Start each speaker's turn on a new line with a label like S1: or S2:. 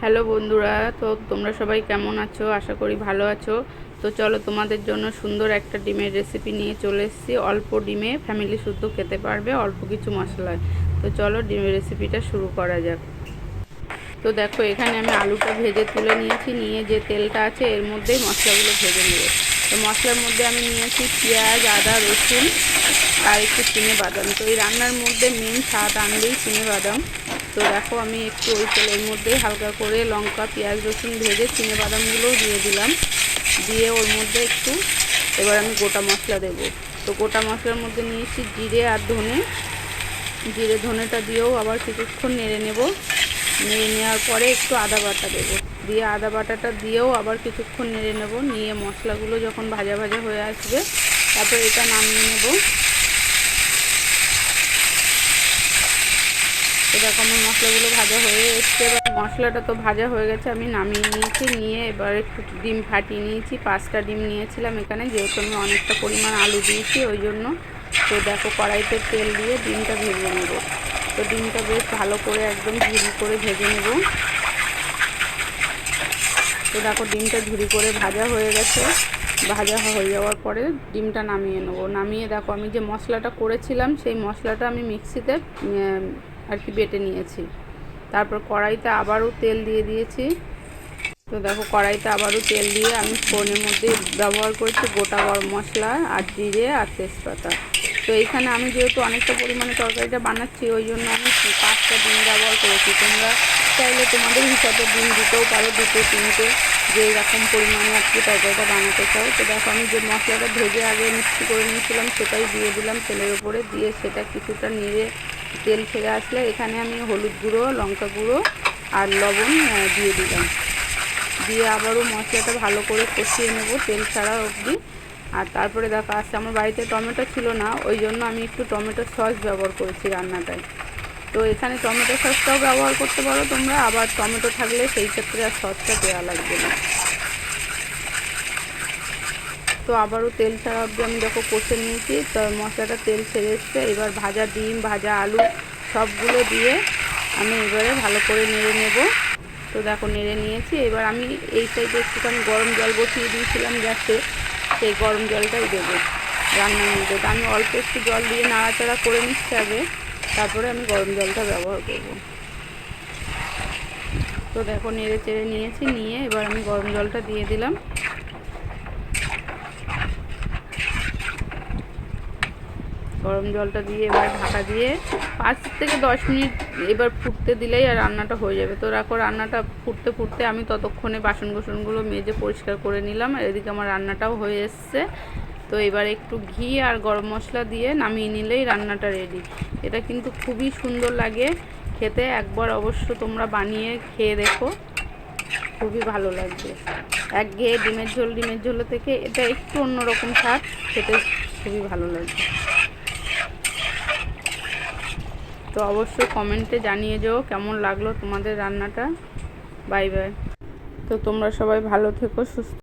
S1: Hello বন্ধুরা, তো তোমরা সবাই কেমন আছো? আশা করি ভালো আছো। তো চলো তোমাদের জন্য সুন্দর একটা ডিমের রেসিপি নিয়ে চলে এসেছি। অল্প ডিমে ফ্যামিলি শুদ্ধ খেতে পারবে, অল্প কিছু মশলায়। তো চলো ডিমের রেসিপিটা শুরু করা যাক। তো দেখো, এখানে আমি আলুটা ভেজে তুলে নিয়েছি। নিয়ে যে তেলটা আছে এর মধ্যেই মশলাগুলো ভেজে নেব। তো মশলার মধ্যে আমি নিয়েছি পেঁয়াজ, আদা, রসুন আর একটু চিনেবাদাম। তো এই রান্নার মধ্যে মেন স্বাদ আনবেই চিনেবাদাম। তো দেখো, আমি একটু ওই তেলের মধ্যে হালকা করে লঙ্কা, পেঁয়াজ, রসুন ভেজে চিনেবাদামগুলোও দিয়ে দিলাম। দিয়ে ওর মধ্যে একটু এবার আমি গোটা মশলা দেব। তো গোটা মশলার মধ্যে নিয়েছি জিরে আর ধনে। জিরে ধনেটা দিয়েও আবার কিছুক্ষণ নেড়ে নেব। নেড়ে নেওয়ার পরে একটু আদা বাটা দেবো। দিয়ে আদা বাটাটা দিয়েও আবার কিছুক্ষণ নেড়ে নেব। নিয়ে মশলাগুলো যখন ভাজা ভাজা হয়ে আসবে তারপর এটা নামিয়ে নেব। তো দেখো, আমার মশলাগুলো ভাজা হয়ে এসছে। এবার মশলাটা তো ভাজা হয়ে গেছে, আমি নামিয়ে নিয়েছি। নিয়ে এবার একটু ডিম ফাটিয়ে নিয়েছি। 5টা ডিম নিয়েছিলাম এখানে, যেহেতু আমি অনেকটা পরিমাণ আলু দিয়েছি ওই জন্য। তো দেখো, কড়াইতে তেল দিয়ে ডিমটা ভেজে নেব। তো ডিমটা বেশ ভালো করে একদম ঝুরি করে ভেজে নেব। তো দেখো, ডিমটা ঝুরি করে ভাজা হয়ে গেছে। ভাজা হয়ে যাওয়ার পরে ডিমটা নামিয়ে নেব। নামিয়ে দেখো, আমি যে মশলাটা করেছিলাম সেই মশলাটা আমি মিক্সিতে আর কি বেটে নিয়েছি। তারপর কড়াইতে আবারও তেল দিয়ে দিয়েছি। তো দেখো, কড়াইতে আবারও তেল দিয়ে আমি ফোড়নের মধ্যে ব্যবহার করেছি গোটা গরম মশলা আর জিরে আর তেজপাতা। তো এইখানে আমি যেহেতু অনেকটা পরিমাণে তরকারিটা বানাচ্ছি ওই জন্য আমি 5টা ডিম ব্যবহার করেছি। তোমরা চাইলে তোমাদের হিসাবে ডিম দিতেও পারো, 2-3টে, যে এরকম পরিমাণে আর কি তরকারিটা বানাতে চাও। তো দেখো, আমি যে মশলাটা ভেজে আগে মিক্সি করে নিয়েছিলাম সেটাই দিয়ে দিলাম তেলের উপরে। দিয়ে সেটা কিছুটা নেড়ে তেল ছেড়ে আসলে এখানে আমি হলুদ গুঁড়ো, লঙ্কা গুঁড়ো আর লবণ দিয়ে দিলাম। দিয়ে আবারও মশলাটা ভালো করে কষিয়ে নেব তেল ছাড়া অবধি। আর তারপরে দেখো, আসছে আমার বাড়িতে টমেটো ছিল না, ওই জন্য আমি একটু টমেটো সস ব্যবহার করেছি রান্নাটায়। তো এখানে টমেটো সসটাও ব্যবহার করতে পারো তোমরা, আবার টমেটো থাকলে সেই ক্ষেত্রে আর সসটা দেওয়া লাগবে না। তো আবারও তেল ছাড়া অবধি আমি দেখো কষে নিয়েছি। তো মশলাটা তেল ছেড়ে এসছে। এবার ভাজা ডিম, ভাজা আলু সবগুলো দিয়ে আমি এবারে ভালো করে নেড়ে নেব। তো দেখো, নেড়ে নিয়েছি। এবার আমি এই সাইডে একটুখানি গরম জল বসিয়ে দিয়েছিলাম গ্যাসে, সেই গরম জলটাই দেবো রান্নার মধ্যে। তো আমি অল্প একটু জল দিয়ে নাড়াচাড়া করে নিচ্ছি আগে, তারপরে আমি গরম জলটা ব্যবহার করব। তো দেখো, নেড়ে চেড়ে নিয়েছি। নিয়ে এবার আমি গরম জলটা দিয়ে দিলাম। গরম জলটা দিয়ে এবার ঢাকা দিয়ে 5 থেকে 10 মিনিট এবার ফুটতে দিলেই আর রান্নাটা হয়ে যাবে। তো দেখো, রান্নাটা ফুটতে ফুটতে আমি ততক্ষণে বাসন কোসনগুলো মেজে পরিষ্কার করে নিলাম। আর এদিকে আমার রান্নাটাও হয়ে এসছে। তো এবার একটু ঘি আর গরম মশলা দিয়ে নামিয়ে নিলেই রান্নাটা রেডি। এটা কিন্তু খুবই সুন্দর লাগে খেতে। একবার অবশ্য তোমরা বানিয়ে খেয়ে দেখো, খুবই ভালো লাগবে। একঘেয়ে ডিমের ঝোল থেকে এটা একটু অন্যরকম স্বাদ, খেতে খুবই ভালো লাগবে। তো অবশ্যই কমেন্টে জানিয়ে যাও কেমন লাগলো তোমাদের রান্নাটা। Bye bye. তো তোমরা সবাই ভালো থেকো, সুস্থ।